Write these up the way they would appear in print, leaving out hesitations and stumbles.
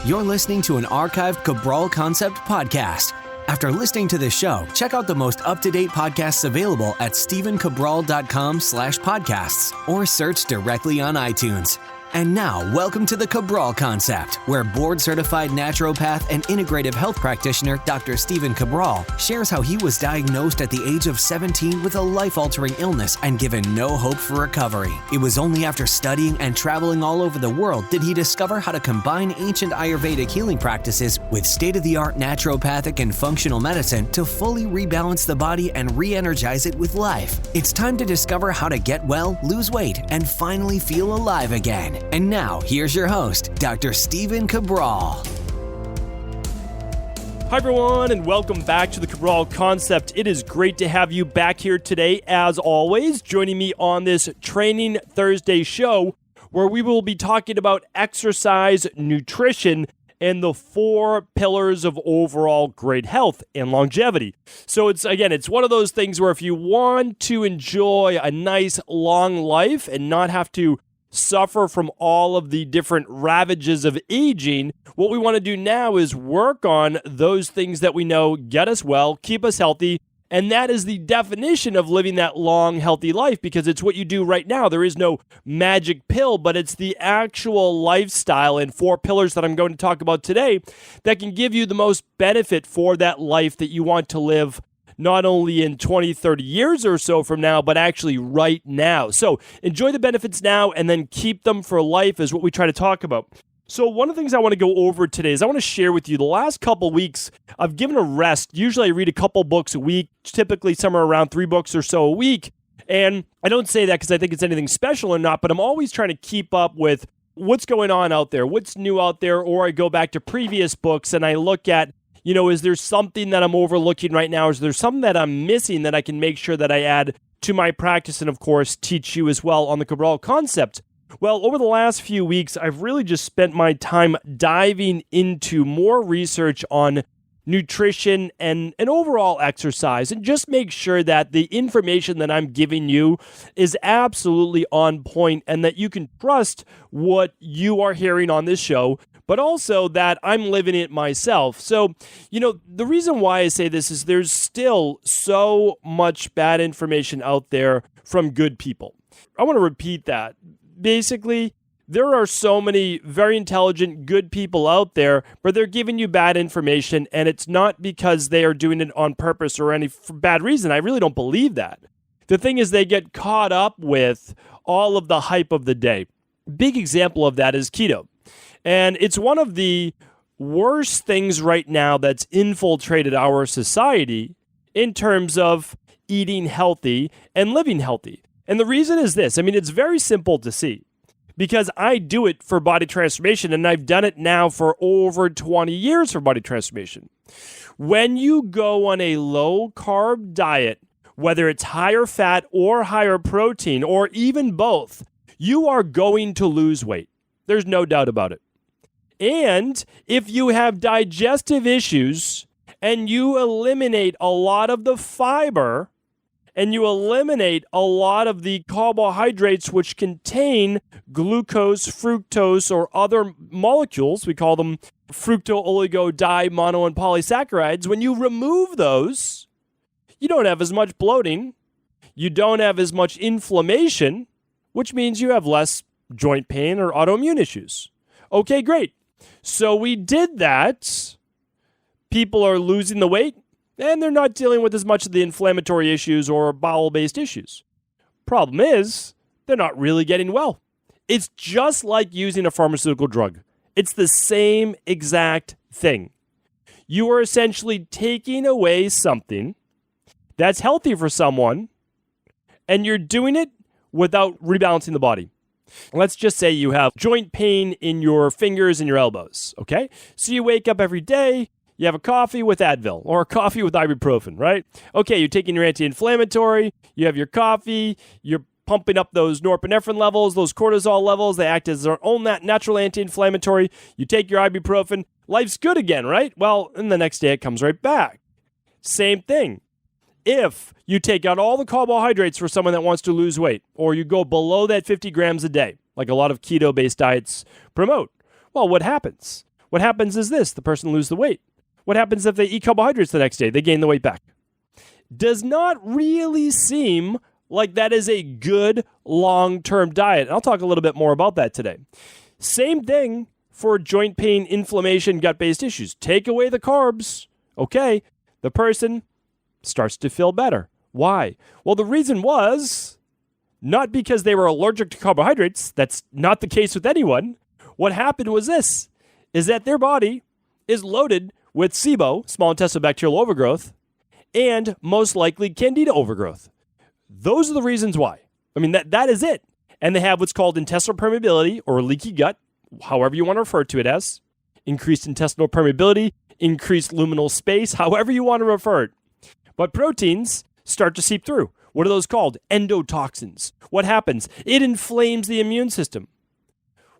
You're listening to an archived Cabral Concept podcast. After listening to this show, check out the most up-to-date podcasts available at stephencabral.com/podcasts or search directly on iTunes. And now, welcome to the Cabral Concept, where board-certified naturopath and integrative health practitioner Dr. Stephen Cabral shares how he was diagnosed at the age of 17 with a life-altering illness and given no hope for recovery. It was only after studying and traveling all over the world did he discover how to combine ancient Ayurvedic healing practices with state-of-the-art naturopathic and functional medicine to fully rebalance the body and re-energize it with life. It's time to discover how to get well, lose weight, and finally feel alive again. And now, here's your host, Dr. Stephen Cabral. Hi everyone, and welcome back to the Cabral Concept. It is great to have you back here today, as always, joining me on this Training Thursday show, where we will be talking about exercise, nutrition, and the 4 pillars of overall great health and longevity. So it's one of those things where if you want to enjoy a nice long life and not have to suffer from all of the different ravages of aging, what we want to do now is work on those things that we know get us well, keep us healthy, and that is the definition of living that long, healthy life, because it's what you do right now. There is no magic pill, but it's the actual lifestyle and 4 pillars that I'm going to talk about today that can give you the most benefit for that life that you want to live, not only in 20, 30 years or so from now, but actually right now. So enjoy the benefits now and then keep them for life is what we try to talk about. So one of the things I want to go over today is I want to share with you the last couple weeks I've given a rest. Usually I read a couple books a week, typically somewhere around 3 books or so a week. And I don't say that because I think it's anything special or not, but I'm always trying to keep up with what's going on out there, what's new out there, or I go back to previous books and I look at, is there something that I'm overlooking right now? Is there something that I'm missing that I can make sure that I add to my practice and, of course, teach you as well on the Cabral Concept? Well, over the last few weeks, I've really just spent my time diving into more research on nutrition and overall exercise, and just make sure that the information that I'm giving you is absolutely on point and that you can trust what you are hearing on this show, but also that I'm living it myself. So, the reason why I say this is there's still so much bad information out there from good people. I want to repeat that. Basically, there are so many very intelligent, good people out there, but they're giving you bad information, and it's not because they are doing it on purpose or any bad reason. I really don't believe that. The thing is, they get caught up with all of the hype of the day. Big example of that is keto. And it's one of the worst things right now that's infiltrated our society in terms of eating healthy and living healthy. And the reason is this. It's very simple to see because I do it for body transformation, and I've done it now for over 20 years for body transformation. When you go on a low-carb diet, whether it's higher fat or higher protein or even both, you are going to lose weight. There's no doubt about it. And if you have digestive issues and you eliminate a lot of the fiber and you eliminate a lot of the carbohydrates which contain glucose, fructose, or other molecules, we call them fructo, oligo, di, mono, and polysaccharides, when you remove those, you don't have as much bloating, you don't have as much inflammation, which means you have less joint pain or autoimmune issues. Okay, great. So we did that. People are losing the weight, and they're not dealing with as much of the inflammatory issues or bowel-based issues. Problem is, they're not really getting well. It's just like using a pharmaceutical drug. It's the same exact thing. You are essentially taking away something that's healthy for someone, and you're doing it without rebalancing the body. Let's just say you have joint pain in your fingers and your elbows, okay? So you wake up every day, you have a coffee with Advil or a coffee with ibuprofen, right? Okay, you're taking your anti-inflammatory, you have your coffee, you're pumping up those norepinephrine levels, those cortisol levels. They act as their own natural anti-inflammatory. You take your ibuprofen, life's good again, right? Well, and the next day it comes right back. Same thing. If you take out all the carbohydrates for someone that wants to lose weight, or you go below that 50 grams a day, like a lot of keto-based diets promote, well, what happens? What happens is this, the person loses the weight. What happens if they eat carbohydrates the next day? They gain the weight back. Does not really seem like that is a good long-term diet. And I'll talk a little bit more about that today. Same thing for joint pain, inflammation, gut-based issues. Take away the carbs. Okay, the person starts to feel better. Why? Well, the reason was not because they were allergic to carbohydrates. That's not the case with anyone. What happened was this, is that their body is loaded with SIBO, small intestinal bacterial overgrowth, and most likely candida overgrowth. Those are the reasons why. I mean, that is it. And they have what's called intestinal permeability or leaky gut, however you want to refer to it as. Increased intestinal permeability, increased luminal space, however you want to refer it. But proteins start to seep through. What are those called? Endotoxins. What happens? It inflames the immune system.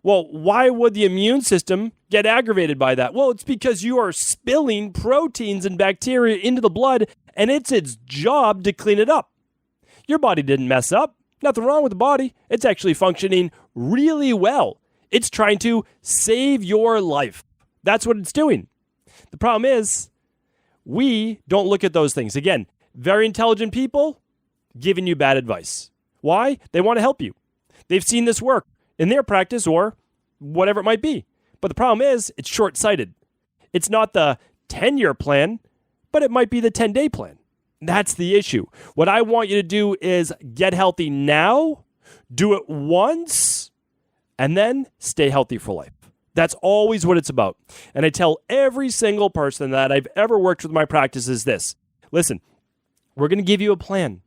Well, why would the immune system get aggravated by that? Well, it's because you are spilling proteins and bacteria into the blood, and it's its job to clean it up. Your body didn't mess up. Nothing wrong with the body. It's actually functioning really well. It's trying to save your life. That's what it's doing. The problem is, we don't look at those things. Again, very intelligent people giving you bad advice. Why? They want to help you. They've seen this work in their practice or whatever it might be. But the problem is, it's short-sighted. It's not the 10-year plan, but it might be the 10-day plan. That's the issue. What I want you to do is get healthy now, do it once, and then stay healthy for life. That's always what it's about. And I tell every single person that I've ever worked with in my practice is this. Listen, we're going to give you a plan.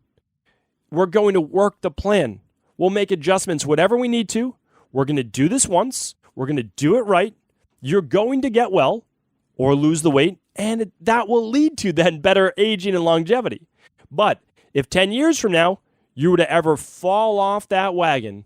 We're going to work the plan. We'll make adjustments, whatever we need to. We're going to do this once. We're going to do it right. You're going to get well or lose the weight, and that will lead to then better aging and longevity. But if 10 years from now, you were to ever fall off that wagon,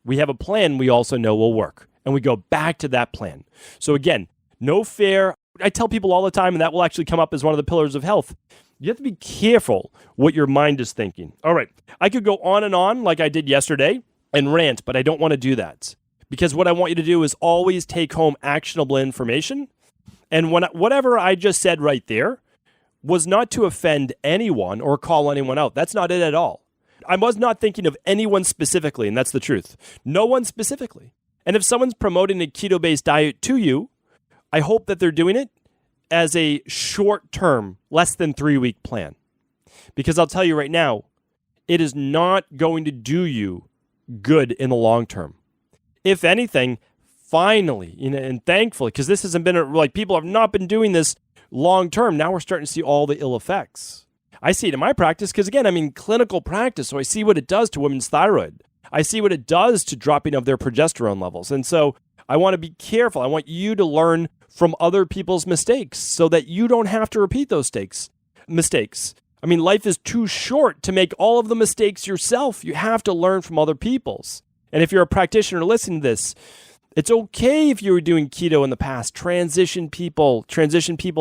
we have a plan we also know will work. And we go back to that plan. So again, no fear. I tell people all the time, and that will actually come up as one of the pillars of health. You have to be careful what your mind is thinking. All right, I could go on and on like I did yesterday and rant, but I don't want to do that. Because what I want you to do is always take home actionable information. And whatever I just said right there was not to offend anyone or call anyone out. That's not it at all. I was not thinking of anyone specifically, and that's the truth. No one specifically. And if someone's promoting a keto-based diet to you, I hope that they're doing it as a short-term, less than 3-week plan. Because I'll tell you right now, it is not going to do you good in the long term. If anything, finally, and thankfully, because this hasn't been, like people have not been doing this long term, now we're starting to see all the ill effects. I see it in my practice because, again, I'm in clinical practice, so I see what it does to women's thyroid. I see what it does to dropping of their progesterone levels. And so I want to be careful. I want you to learn from other people's mistakes so that you don't have to repeat those mistakes. I mean, life is too short to make all of the mistakes yourself. You have to learn from other people's. And if you're a practitioner listening to this, it's okay if you were doing keto in the past. Transition people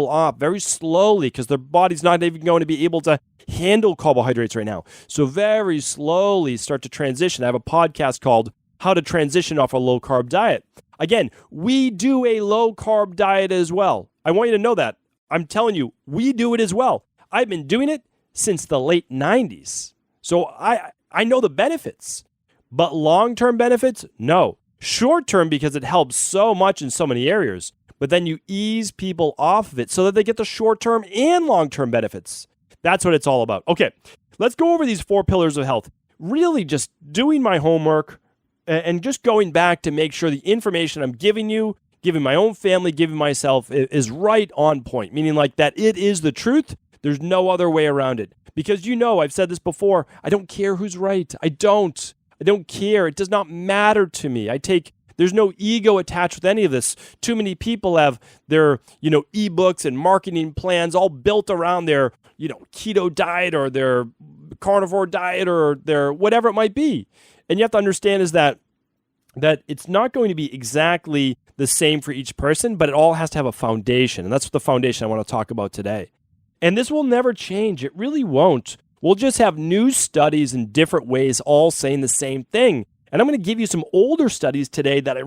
off very slowly because their body's not even going to be able to handle carbohydrates right now. So very slowly start to transition. I have a podcast called How to Transition Off a Low Carb Diet. Again, we do a low carb diet as well. I want you to know that. I'm telling you, we do it as well. I've been doing it since the late 90s. So I know the benefits. But long-term benefits? No. Short-term because it helps so much in so many areas. But then you ease people off of it so that they get the short-term and long-term benefits. That's what it's all about. Okay, let's go over these 4 pillars of health. Really just doing my homework and just going back to make sure the information I'm giving you, giving my own family, giving myself is right on point. Meaning like that it is the truth. There's no other way around it. Because I've said this before, I don't care who's right. I don't care. It does not matter to me. There's no ego attached with any of this. Too many people have their, ebooks and marketing plans all built around their, keto diet or their carnivore diet or their whatever it might be. And you have to understand is that it's not going to be exactly the same for each person, but it all has to have a foundation. And that's the foundation I want to talk about today. And this will never change. It really won't. We'll just have new studies in different ways all saying the same thing. And I'm going to give you some older studies today that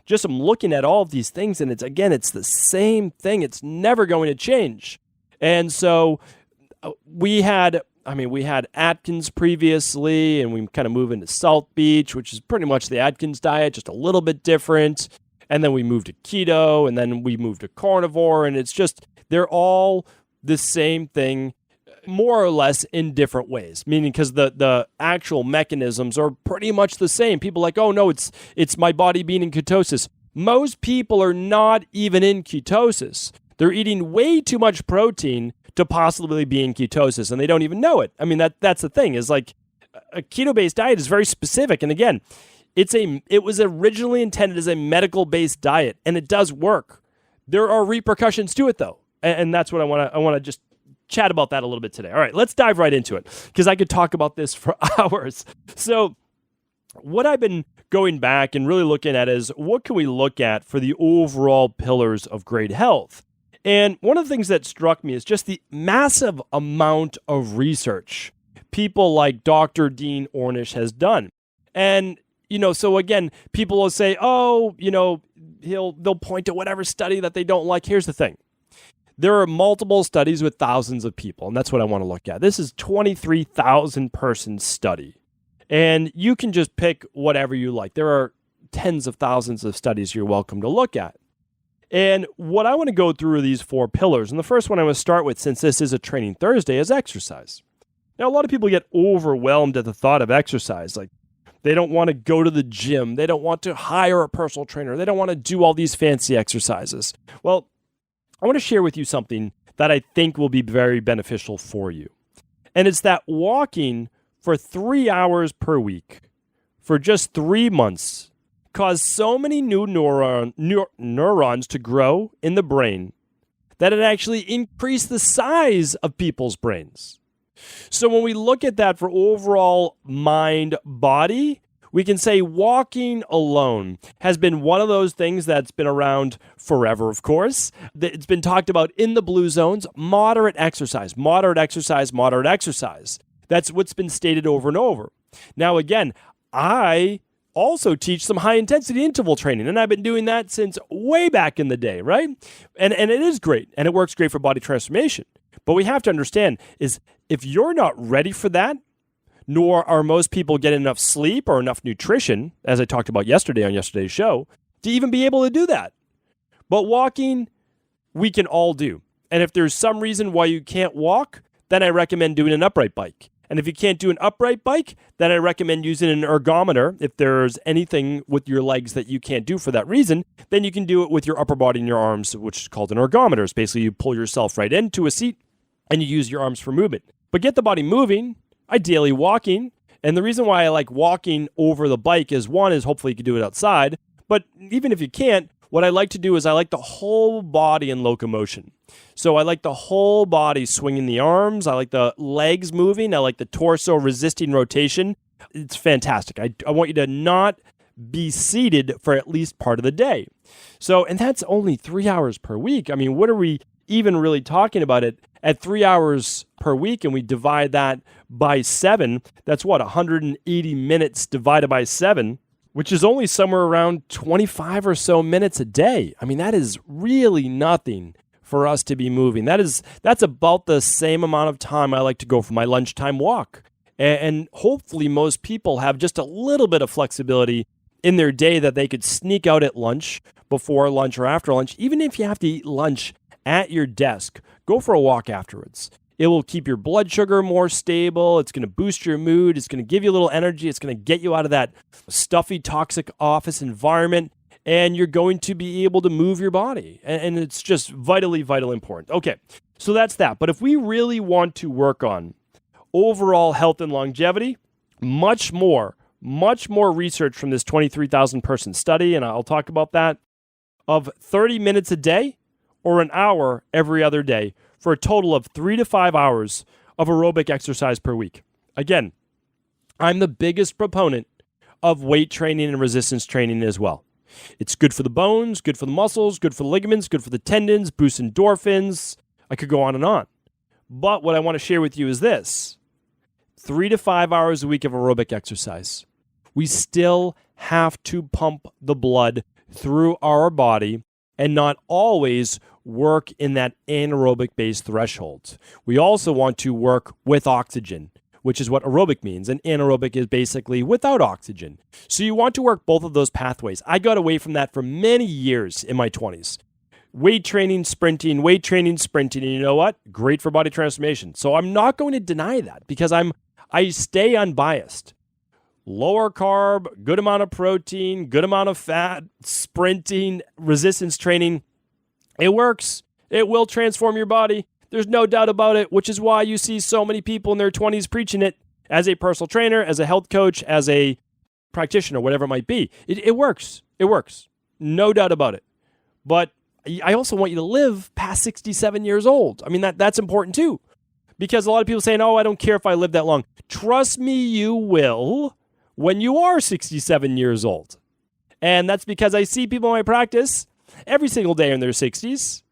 just I'm looking at all of these things, and it's the same thing. It's never going to change. And so we had Atkins previously, and we kind of move into Salt Beach, which is pretty much the Atkins diet, just a little bit different. And then we moved to keto, and then we moved to carnivore, and it's just, they're all the same thing, more or less in different ways, meaning because the actual mechanisms are pretty much the same. People are like, oh no, it's my body being in ketosis. Most people are not even in ketosis. They're eating way too much protein to possibly be in ketosis, and they don't even know it. I mean, that's the thing, is like a keto-based diet is very specific. And again, it was originally intended as a medical-based diet, and it does work. There are repercussions to it, though, and that's what I want to just chat about that a little bit today. All right, let's dive right into it, because I could talk about this for hours. So what I've been going back and really looking at is, what can we look at for the overall pillars of great health? And one of the things that struck me is just the massive amount of research people like Dr. Dean Ornish has done. And so again, people will say, oh, they'll point to whatever study that they don't like. Here's the thing. There are multiple studies with thousands of people, and that's what I want to look at. This is 23,000 person study, and you can just pick whatever you like. There are tens of thousands of studies you're welcome to look at. And what I want to go through are these 4 pillars. And the first one I want to start with, since this is a Training Thursday, is exercise. Now, a lot of people get overwhelmed at the thought of exercise. Like, they don't want to go to the gym. They don't want to hire a personal trainer. They don't want to do all these fancy exercises. Well, I want to share with you something that I think will be very beneficial for you. And it's that walking for 3 hours per week for just 3 months caused so many new neurons to grow in the brain that it actually increased the size of people's brains. So when we look at that for overall mind, body, we can say walking alone has been one of those things that's been around forever, of course. It's been talked about in the blue zones, moderate exercise, moderate exercise, moderate exercise. That's what's been stated over and over. Now, again, I also teach some high-intensity interval training, and I've been doing that since way back in the day, right? And it is great, and it works great for body transformation. But we have to understand is if you're not ready for that, nor are most people getting enough sleep or enough nutrition, as I talked about yesterday on yesterday's show, to even be able to do that. But walking, we can all do. And if there's some reason why you can't walk, then I recommend doing an upright bike. And if you can't do an upright bike, then I recommend using an ergometer. If there's anything with your legs that you can't do for that reason, then you can do it with your upper body and your arms, which is called an ergometer. It's basically you pull yourself right into a seat and you use your arms for movement. But get the body moving, ideally walking. And the reason why I like walking over the bike is, one, is hopefully you can do it outside. But even if you can't, what I like to do is I like the whole body in locomotion. So I like the whole body swinging the arms. I like the legs moving. I like the torso resisting rotation. It's fantastic. I want you to not be seated for at least part of the day. So, and that's only 3 hours per week. I mean, what are we even really talking about it at 3 hours per week? And we divide that by 7. That's what, 180 minutes divided by 7, which is only somewhere around 25 or so minutes a day. I mean, that is really nothing for us to be moving. That's about the same amount of time I like to go for my lunchtime walk. And hopefully most people have just a little bit of flexibility in their day that they could sneak out at lunch, before lunch or after lunch. Even if you have to eat lunch at your desk, go for a walk afterwards. It will keep your blood sugar more stable. It's going to boost your mood. It's going to give you a little energy. It's going to get you out of that stuffy, toxic office environment. And you're going to be able to move your body. And it's just vitally, vitally important. Okay, so that's that. But if we really want to work on overall health and longevity, much more research from this 23,000 person study, and I'll talk about that, of 30 minutes a day or an hour every other day for a total of 3 to 5 hours of aerobic exercise per week. Again, I'm the biggest proponent of weight training and resistance training as well. It's good for the bones, good for the muscles, good for the ligaments, good for the tendons, boosts endorphins. I could go on and on. But what I want to share with you is this: 3 to 5 hours a week of aerobic exercise. We still have to pump the blood through our body and not always work in that anaerobic base threshold. We also want to work with oxygen, which is what aerobic means. And anaerobic is basically without oxygen. So you want to work both of those pathways. I got away from that for many years in my 20s. Weight training, sprinting, and you know what? Great for body transformation. So I'm not going to deny that because I stay unbiased. Lower carb, good amount of protein, good amount of fat, sprinting, resistance training. It works. It will transform your body. There's no doubt about it, which is why you see so many people in their 20s preaching it as a personal trainer, as a health coach, as a practitioner, whatever it might be. It works. It works. No doubt about it. But I also want you to live past 67 years old. I mean, that's important too. Because a lot of people saying, oh, I don't care if I live that long. Trust me, you will when you are 67 years old. And that's because I see people in my practice every single day in their 60s,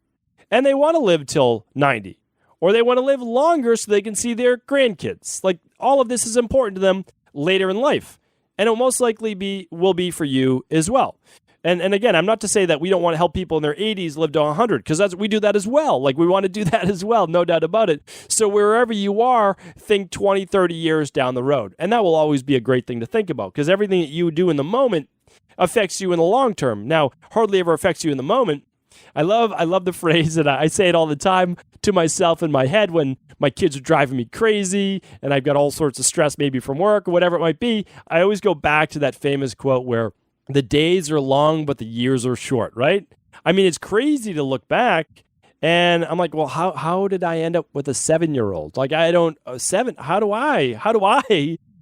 and they want to live till 90, or they want to live longer so they can see their grandkids. Like, all of this is important to them later in life, and it most likely will be for you as well. And again, I'm not to say that we don't want to help people in their 80s live to 100, because we do that as well. Like, we want to do that as well, no doubt about it. So wherever you are, think 20, 30 years down the road. And that will always be a great thing to think about, because everything that you do in the moment affects you in the long term. Now, hardly ever affects you in the moment. I love the phrase, and I say it all the time to myself in my head when my kids are driving me crazy and I've got all sorts of stress, maybe from work or whatever it might be. I always go back to that famous quote where the days are long, but the years are short, right? I mean, it's crazy to look back, and I'm like, well, how did I end up with a 7-year-old? Like, how do I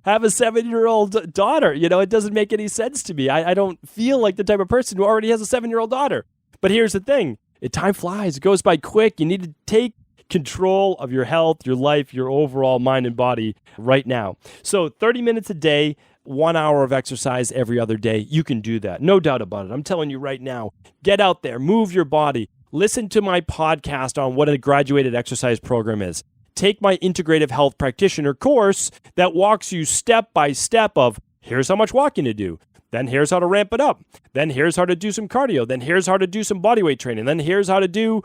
have a 7-year-old daughter? You know, it doesn't make any sense to me. I don't feel like the type of person who already has a 7-year-old daughter. But here's the thing. Time flies. It goes by quick. You need to take control of your health, your life, your overall mind and body right now. So 30 minutes a day, 1 hour of exercise every other day. You can do that. No doubt about it. I'm telling you right now, get out there, move your body. Listen to my podcast on what a graduated exercise program is. Take my integrative health practitioner course that walks you step by step of here's how much walking to do. Then here's how to ramp it up. Then here's how to do some cardio. Then here's how to do some body weight training. Then here's how to do,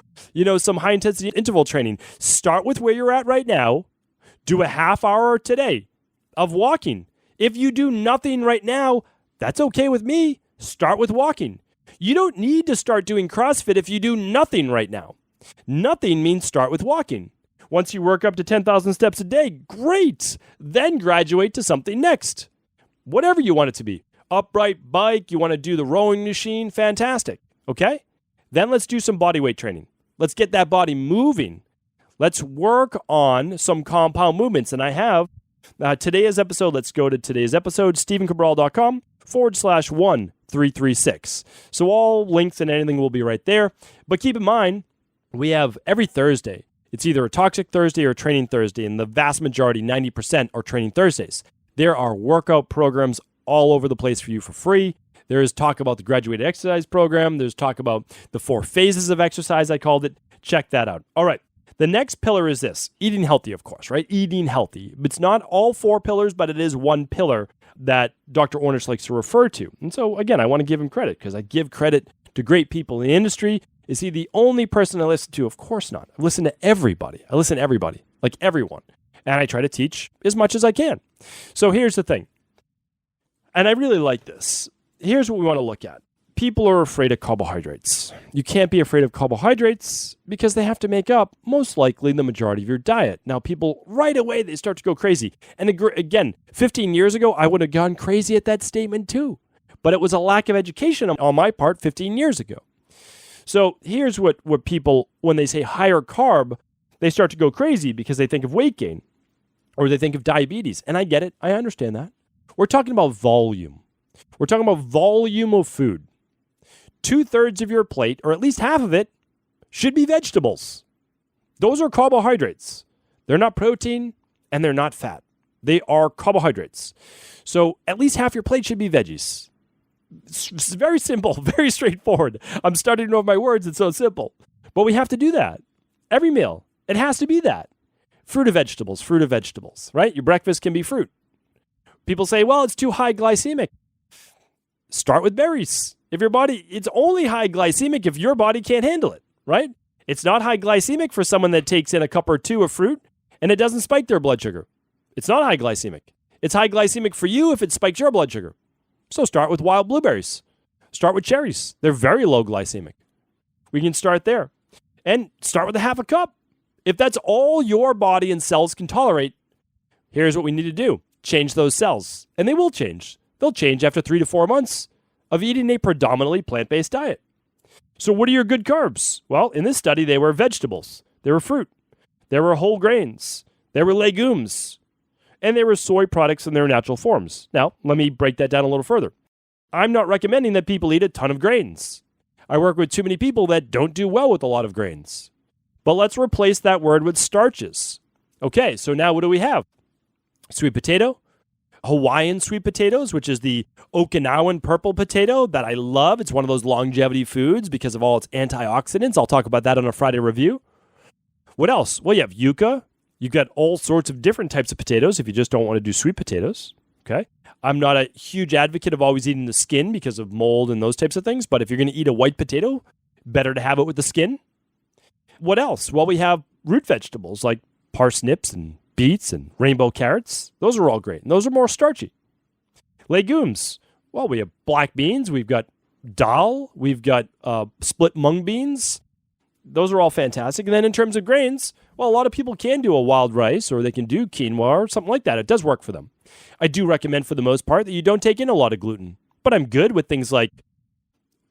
some high intensity interval training. Start with where you're at right now. Do a half hour today of walking. If you do nothing right now, that's okay with me. Start with walking. You don't need to start doing CrossFit if you do nothing right now. Nothing means start with walking. Once you work up to 10,000 steps a day, great. Then graduate to something next. Whatever you want it to be. Upright bike, you want to do the rowing machine, fantastic. Okay? Then let's do some body weight training. Let's get that body moving. Let's work on some compound movements. And I have today's episode. Let's go to today's episode, StephenCabral.com/1336. So all links and anything will be right there. But keep in mind, we have every Thursday. It's either a Toxic Thursday or a Training Thursday. And the vast majority, 90%, are Training Thursdays. There are workout programs all over the place for you for free. There is talk about the graduated exercise program. There's talk about the 4 phases of exercise, I called it. Check that out. All right. The next pillar is this. Eating healthy, of course, right? Eating healthy. It's not all 4 pillars, but it is one pillar that Dr. Ornish likes to refer to. And so, again, I want to give him credit because I give credit to great people in the industry. Is he the only person I listen to? Of course not. I listen to everybody. Like everyone. And I try to teach as much as I can. So here's the thing. And I really like this. Here's what we want to look at. People are afraid of carbohydrates. You can't be afraid of carbohydrates because they have to make up, most likely, the majority of your diet. Now, people, right away, they start to go crazy. And again, 15 years ago, I would have gone crazy at that statement too. But it was a lack of education on my part 15 years ago. So here's what people, when they say higher carb, they start to go crazy because they think of weight gain or they think of diabetes. And I get it. I understand that. We're talking about volume. We're talking about volume of food. 2/3 of your plate, or at least half of it, should be vegetables. Those are carbohydrates. They're not protein and they're not fat. They are carbohydrates. So at least half your plate should be veggies. It's very simple, very straightforward. I'm starting to know my words. It's so simple. But we have to do that. Every meal, it has to be that. Fruit of vegetables, right? Your breakfast can be fruit. People say, well, it's too high glycemic. Start with berries. If your body, it's only high glycemic if your body can't handle it, right? It's not high glycemic for someone that takes in a cup or two of fruit and it doesn't spike their blood sugar. It's not high glycemic. It's high glycemic for you if it spikes your blood sugar. So start with wild blueberries. Start with cherries. They're very low glycemic. We can start there. And start with a half a cup. If that's all your body and cells can tolerate, here's what we need to do. Change those cells. And they will change. They'll change after 3 to 4 months of eating a predominantly plant-based diet. So what are your good carbs? Well, in this study, they were vegetables. They were fruit. There were whole grains. There were legumes. And there were soy products in their natural forms. Now, let me break that down a little further. I'm not recommending that people eat a ton of grains. I work with too many people that don't do well with a lot of grains. But let's replace that word with starches. Okay, so now what do we have? Sweet potato, Hawaiian sweet potatoes, which is the Okinawan purple potato that I love. It's one of those longevity foods because of all its antioxidants. I'll talk about that on a Friday review. What else? Well, you have yuca. You've got all sorts of different types of potatoes if you just don't want to do sweet potatoes. Okay. I'm not a huge advocate of always eating the skin because of mold and those types of things, but if you're going to eat a white potato, better to have it with the skin. What else? Well, we have root vegetables like parsnips and beets and rainbow carrots. Those are all great, and those are more starchy. Legumes. Well, we have black beans. We've got dal. We've got split mung beans. Those are all fantastic. And then in terms of grains, well, a lot of people can do a wild rice or they can do quinoa or something like that. It does work for them. I do recommend for the most part that you don't take in a lot of gluten. But I'm good with things like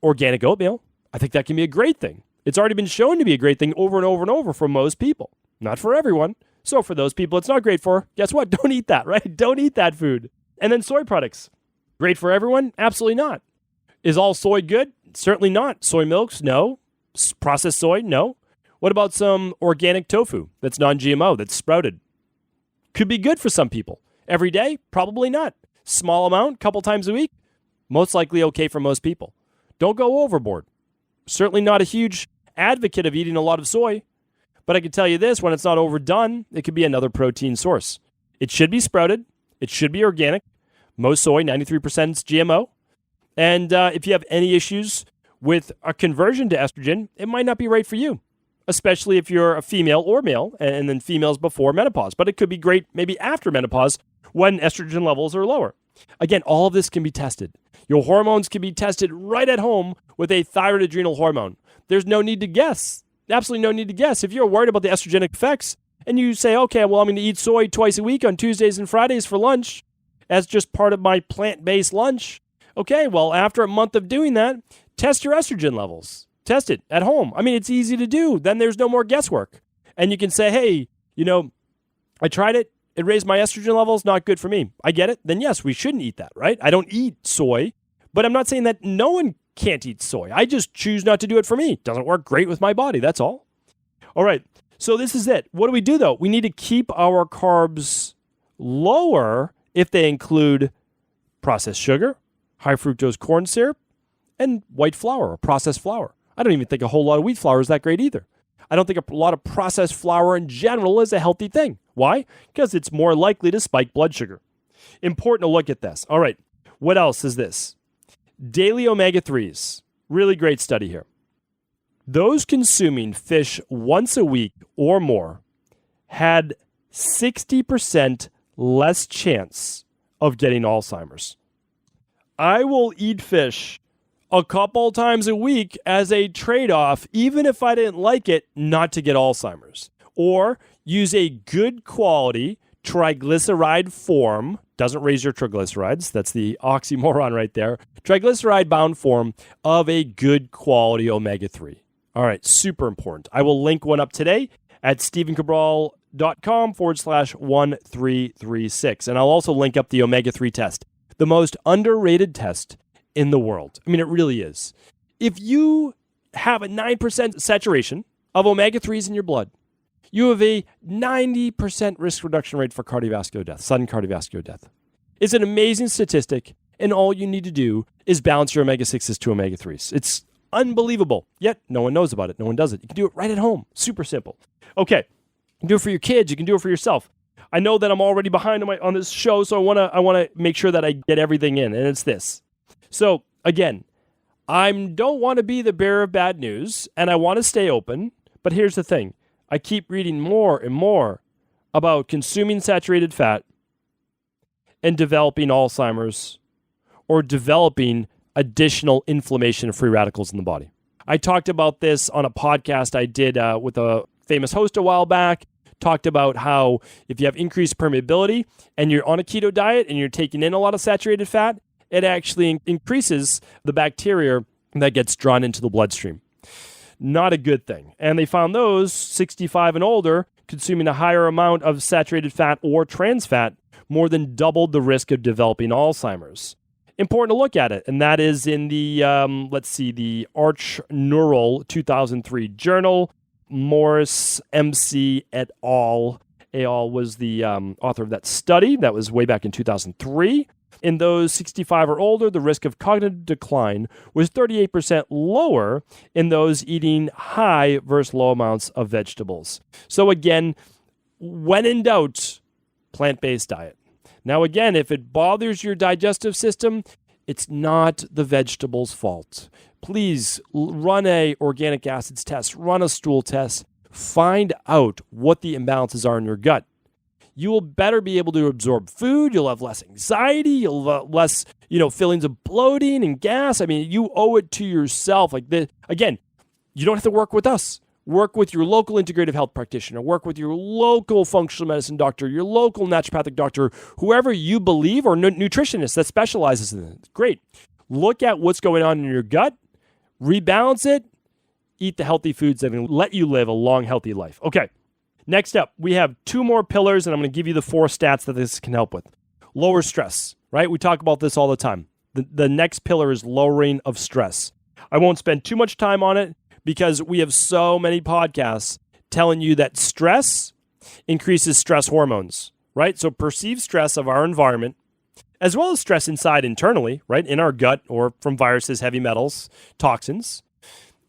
organic oatmeal. I think that can be a great thing. It's already been shown to be a great thing over and over and over for most people. Not for everyone. So for those people it's not great for, guess what? Don't eat that, right? Don't eat that food. And then soy products. Great for everyone? Absolutely not. Is all soy good? Certainly not. Soy milks? No. Processed soy? No. What about some organic tofu that's non-GMO, that's sprouted? Could be good for some people. Every day? Probably not. Small amount, couple times a week? Most likely okay for most people. Don't go overboard. Certainly not a huge advocate of eating a lot of soy. But I can tell you this, when it's not overdone, it could be another protein source. It should be sprouted. It should be organic. Most soy, 93% is GMO. And if you have any issues with a conversion to estrogen, it might not be right for you, especially if you're a female or male, and then females before menopause. But it could be great maybe after menopause when estrogen levels are lower. Again, all of this can be tested. Your hormones can be tested right at home with a thyroid adrenal hormone. There's no need to guess. Absolutely no need to guess. If you're worried about the estrogenic effects and you say, okay, well, I'm going to eat soy twice a week on Tuesdays and Fridays for lunch as just part of my plant-based lunch. Okay, well, after a month of doing that, test your estrogen levels. Test it at home. I mean, it's easy to do. Then there's no more guesswork. And you can say, hey, I tried it. It raised my estrogen levels. Not good for me. I get it. Then yes, we shouldn't eat that, right? I don't eat soy, but I'm not saying that no one can't eat soy. I just choose not to do it for me. It doesn't work great with my body. That's all. All right. So this is it. What do we do, though? We need to keep our carbs lower if they include processed sugar, high fructose corn syrup, and white flour or processed flour. I don't even think a whole lot of wheat flour is that great either. I don't think a lot of processed flour in general is a healthy thing. Why? Because it's more likely to spike blood sugar. Important to look at this. All right. What else is this? Daily omega-3s. Really great study here. Those consuming fish once a week or more had 60% less chance of getting Alzheimer's. I will eat fish a couple times a week as a trade-off, even if I didn't like it, not to get Alzheimer's. Or use a good quality triglyceride form. Doesn't raise your triglycerides. That's the oxymoron right there. Triglyceride-bound form of a good quality omega-3. All right, super important. I will link one up today at stephencabral.com/1336. And I'll also link up the omega-3 test, the most underrated test in the world. I mean, it really is. If you have a 9% saturation of omega-3s in your blood, you have a 90% risk reduction rate for cardiovascular death, sudden cardiovascular death. It's an amazing statistic, and all you need to do is balance your omega-6s to omega-3s. It's unbelievable, yet no one knows about it. No one does it. You can do it right at home. Super simple. Okay, you can do it for your kids. You can do it for yourself. I know that I'm already behind on this show, so I want to make sure that I get everything in, and it's this. So, again, I don't want to be the bearer of bad news, and I want to stay open. But here's the thing. I keep reading more and more about consuming saturated fat and developing Alzheimer's or developing additional inflammation and free radicals in the body. I talked about this on a podcast I did with a famous host a while back. Talked about how if you have increased permeability and you're on a keto diet and you're taking in a lot of saturated fat, it actually increases the bacteria that gets drawn into the bloodstream. Not a good thing. And they found those 65 and older consuming a higher amount of saturated fat or trans fat more than doubled the risk of developing Alzheimer's. Important to look at it, and that is in the, the Arch Neural 2003 journal. Morris, MC, et al. Al was the author of that study. That was way back in 2003. In those 65 or older, the risk of cognitive decline was 38% lower in those eating high versus low amounts of vegetables. So again, when in doubt, plant-based diet. Now again, if it bothers your digestive system, it's not the vegetable's fault. Please run a organic acids test, run a stool test, find out what the imbalances are in your gut. You will better be able to absorb food. You'll have less anxiety. You'll have less, feelings of bloating and gas. I mean, you owe it to yourself. Again, you don't have to work with us. Work with your local integrative health practitioner. Work with your local functional medicine doctor, your local naturopathic doctor, whoever you believe, or nutritionist that specializes in it. Great. Look at what's going on in your gut, rebalance it, eat the healthy foods that can let you live a long, healthy life. Okay. Next up, we have two more pillars, and I'm going to give you the 4 stats that this can help with. Lower stress, right? We talk about this all the time. The next pillar is lowering of stress. I won't spend too much time on it because we have so many podcasts telling you that stress increases stress hormones, right? So perceived stress of our environment, as well as stress inside internally, right? In our gut or from viruses, heavy metals, toxins,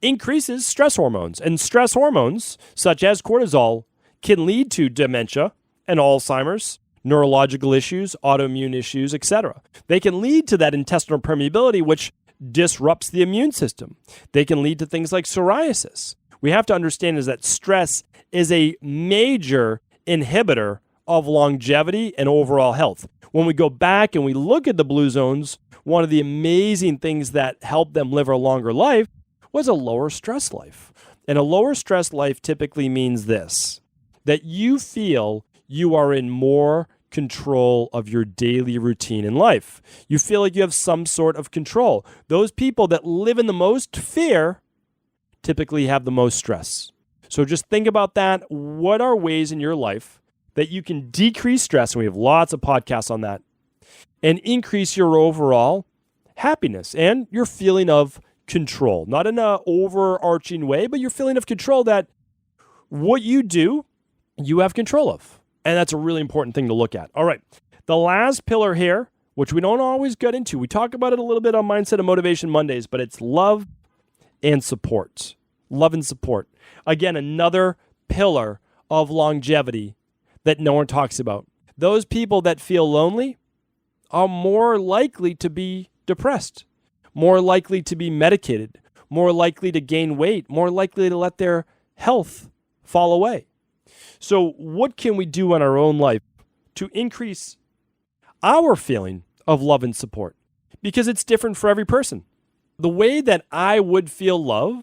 increases stress hormones. And stress hormones, such as cortisol, can lead to dementia and Alzheimer's, neurological issues, autoimmune issues, etc. They can lead to that intestinal permeability, which disrupts the immune system. They can lead to things like psoriasis. We have to understand is that stress is a major inhibitor of longevity and overall health. When we go back and we look at the blue zones, one of the amazing things that helped them live a longer life was a lower stress life. And a lower stress life typically means this, that you feel you are in more control of your daily routine in life. You feel like you have some sort of control. Those people that live in the most fear typically have the most stress. So just think about that. What are ways in your life that you can decrease stress? And we have lots of podcasts on that. And increase your overall happiness and your feeling of control. Not in an overarching way, but your feeling of control that what you do, you have control of. And that's a really important thing to look at. All right. The last pillar here, which we don't always get into, we talk about it a little bit on Mindset and Motivation Mondays, but it's love and support. Love and support. Again, another pillar of longevity that no one talks about. Those people that feel lonely are more likely to be depressed, more likely to be medicated, more likely to gain weight, more likely to let their health fall away. So what can we do in our own life to increase our feeling of love and support? Because it's different for every person. The way that I would feel love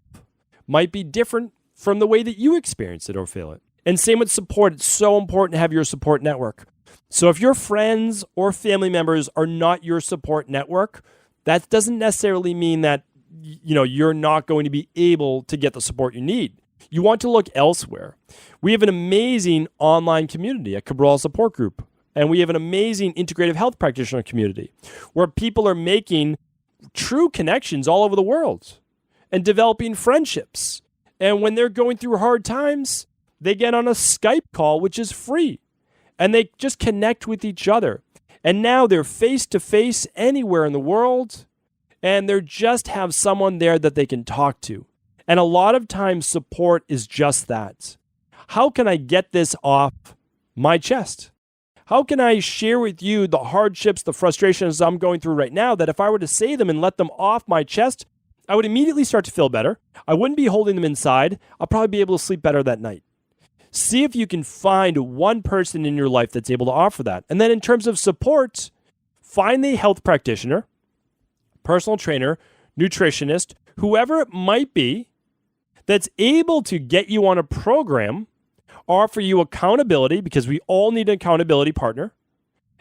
might be different from the way that you experience it or feel it. And same with support. It's so important to have your support network. So if your friends or family members are not your support network, that doesn't necessarily mean that you're not going to be able to get the support you need. You want to look elsewhere. We have an amazing online community, a Cabral support group, and we have an amazing integrative health practitioner community where people are making true connections all over the world and developing friendships. And when they're going through hard times, they get on a Skype call, which is free, and they just connect with each other. And now they're face-to-face anywhere in the world, and they just have someone there that they can talk to. And a lot of times support is just that. How can I get this off my chest? How can I share with you the hardships, the frustrations I'm going through right now that if I were to say them and let them off my chest, I would immediately start to feel better. I wouldn't be holding them inside. I'll probably be able to sleep better that night. See if you can find one person in your life that's able to offer that. And then in terms of support, find the health practitioner, personal trainer, nutritionist, whoever it might be that's able to get you on a program, offer you accountability, because we all need an accountability partner,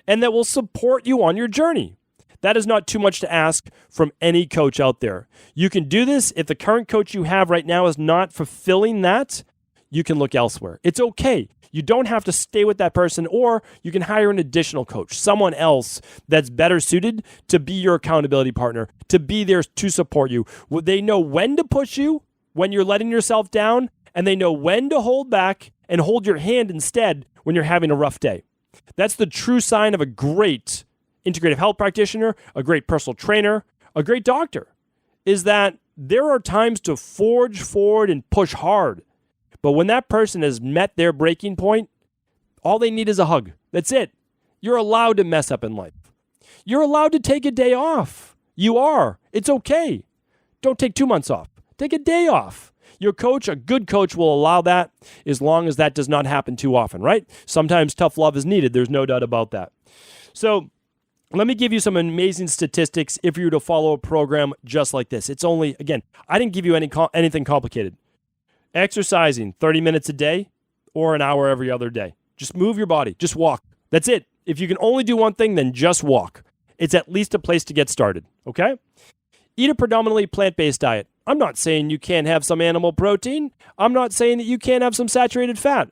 and that will support you on your journey. That is not too much to ask from any coach out there. You can do this. If the current coach you have right now is not fulfilling that, you can look elsewhere. It's okay. You don't have to stay with that person, or you can hire an additional coach, someone else that's better suited to be your accountability partner, to be there to support you. They know when to push you when you're letting yourself down, and they know when to hold back and hold your hand instead when you're having a rough day. That's the true sign of a great integrative health practitioner, a great personal trainer, a great doctor, is that there are times to forge forward and push hard. But when that person has met their breaking point, all they need is a hug. That's it. You're allowed to mess up in life. You're allowed to take a day off. You are. It's okay. Don't take 2 months off. Take a day off. Your coach, a good coach, will allow that as long as that does not happen too often, right? Sometimes tough love is needed. There's no doubt about that. So let me give you some amazing statistics if you were to follow a program just like this. It's only, again, I didn't give you anything complicated. Exercising 30 minutes a day or an hour every other day. Just move your body. Just walk. That's it. If you can only do one thing, then just walk. It's at least a place to get started, okay? Eat a predominantly plant-based diet. I'm not saying you can't have some animal protein. I'm not saying that you can't have some saturated fat.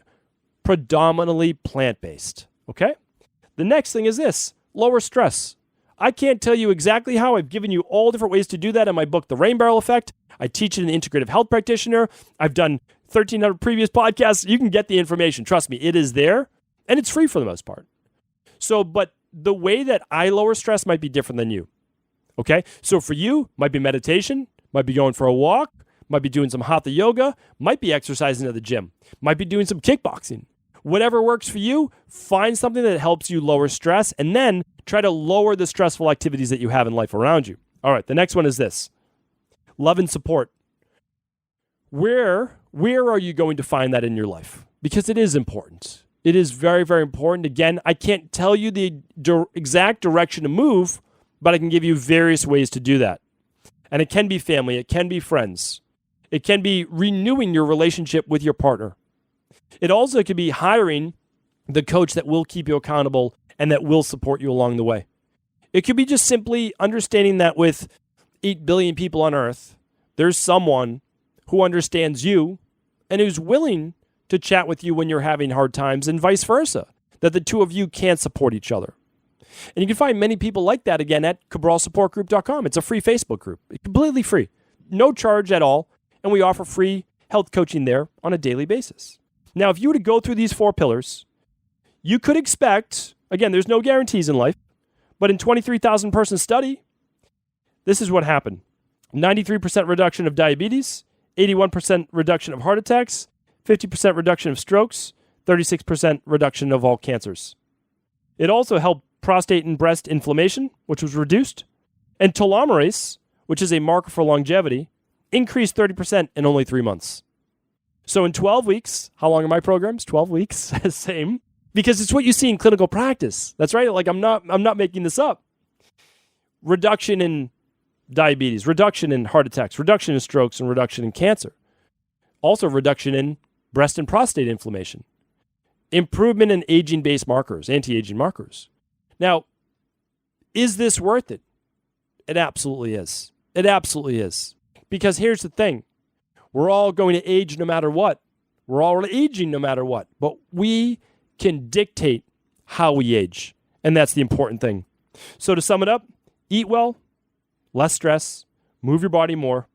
Predominantly plant-based, okay? The next thing is this, lower stress. I can't tell you exactly how. I've given you all different ways to do that in my book, The Rain Barrel Effect. I teach it in the Integrative Health Practitioner. I've done 1,300 previous podcasts. You can get the information. Trust me, it is there, and it's free for the most part. So, but the way that I lower stress might be different than you, okay? So for you, might be meditation, might be going for a walk, might be doing some hatha yoga, might be exercising at the gym, might be doing some kickboxing. Whatever works for you, find something that helps you lower stress, and then try to lower the stressful activities that you have in life around you. All right, the next one is this. Love and support. Where are you going to find that in your life? Because it is important. It is very, very important. Again, I can't tell you the exact direction to move, but I can give you various ways to do that. And it can be family. It can be friends. It can be renewing your relationship with your partner. It also could be hiring the coach that will keep you accountable and that will support you along the way. It could be just simply understanding that with 8 billion people on earth, there's someone who understands you and who's willing to chat with you when you're having hard times, and vice versa, that the two of you can support each other. And you can find many people like that, again, at cabralsupportgroup.com. It's a free Facebook group. It's completely free. No charge at all. And we offer free health coaching there on a daily basis. Now, if you were to go through these 4 pillars, you could expect, again, there's no guarantees in life, but in 23,000 person study, this is what happened. 93% reduction of diabetes, 81% reduction of heart attacks, 50% reduction of strokes, 36% reduction of all cancers. It also helped prostate and breast inflammation, which was reduced, and telomerase, which is a marker for longevity, increased 30% in only 3 months. So in 12 weeks, how long are my programs? 12 weeks, same, because it's what you see in clinical practice. That's right. Like I'm not making this up. Reduction in diabetes, reduction in heart attacks, reduction in strokes, and reduction in cancer. Also reduction in breast and prostate inflammation. Improvement in aging-based markers, anti-aging markers. Now, is this worth it? It absolutely is. It absolutely is. Because here's the thing. We're all going to age no matter what. We're all aging no matter what. But we can dictate how we age. And that's the important thing. So to sum it up, eat well, less stress, move your body more,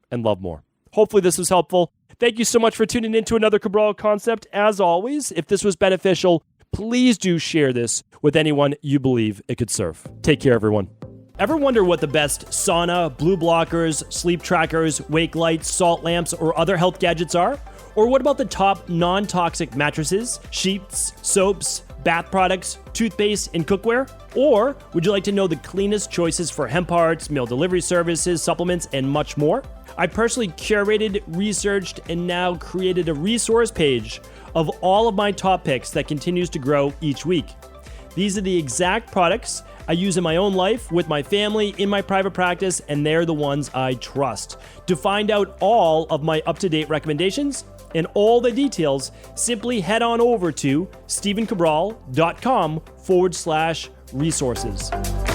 and love more. Hopefully this was helpful. Thank you so much for tuning in to another Cabral Concept. As always, if this was beneficial, please do share this with anyone you believe it could serve. Take care, everyone. Ever wonder what the best sauna, blue blockers, sleep trackers, wake lights, salt lamps, or other health gadgets are? Or what about the top non-toxic mattresses, sheets, soaps, bath products, toothpaste, and cookware? Or would you like to know the cleanest choices for hemp parts, meal delivery services, supplements, and much more? I personally curated, researched, and now created a resource page of all of my top picks that continues to grow each week. These are the exact products I use in my own life, with my family, in my private practice, and they're the ones I trust. To find out all of my up-to-date recommendations and all the details, simply head on over to stephencabral.com/resources.